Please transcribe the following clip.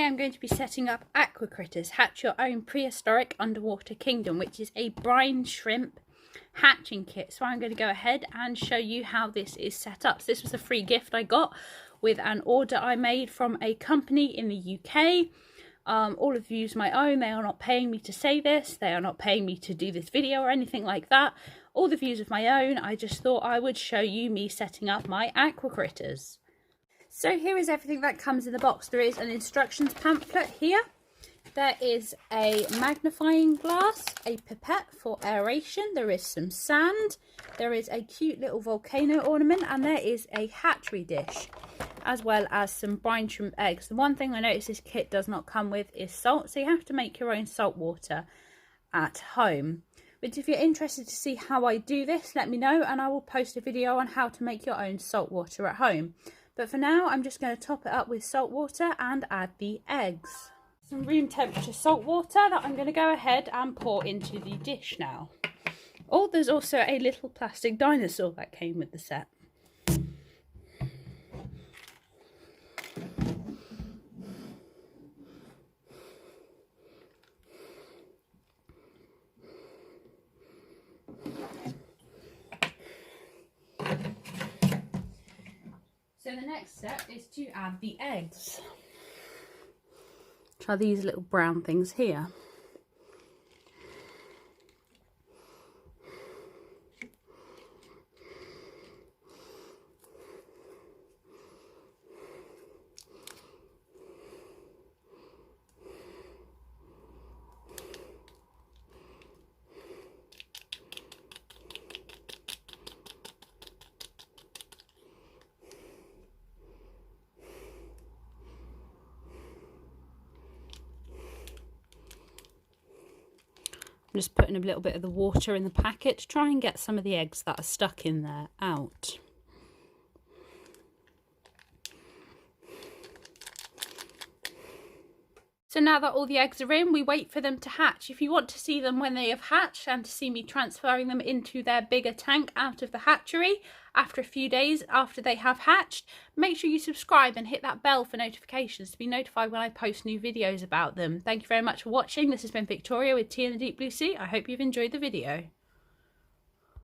I'm going to be setting up Aqua Critters, Hatch Your Own Prehistoric Underwater Kingdom, which is a brine shrimp hatching kit. So I'm going to go ahead and show you how this is set up. So this was a free gift I got with an order I made from a company in the UK. All of the views my own. They are not paying me to say this. They are not paying me to do this video or anything like that. All the views of my own. I just thought I would show you me setting up my Aqua Critters. So here is everything that comes in the box. There is an instructions pamphlet here. There is a magnifying glass, a pipette for aeration. There is some sand. There is a cute little volcano ornament, and there is a hatchery dish, as well as some brine shrimp eggs. The one thing I noticed this kit does not come with is salt, so you have to make your own salt water at home. But if you're interested to see how I do this, let me know, and I will post a video on how to make your own salt water at home. But for now, I'm just going to top it up with salt water and add the eggs. Some room temperature salt water that I'm going to go ahead and pour into the dish now. Oh, there's also a little plastic dinosaur that came with the set. So the next step is to add the eggs. Which are these little brown things here. I'm just putting a little bit of the water in the packet to try and get some of the eggs that are stuck in there out. So now that all the eggs are in, we wait for them to hatch. If you want to see them when they have hatched and to see me transferring them into their bigger tank out of the hatchery after a few days after they have hatched, make sure you subscribe and hit that bell for notifications to be notified when I post new videos about them. Thank you very much for watching. This has been Victoria with Tea in the Deep Blue Sea. I hope you've enjoyed the video.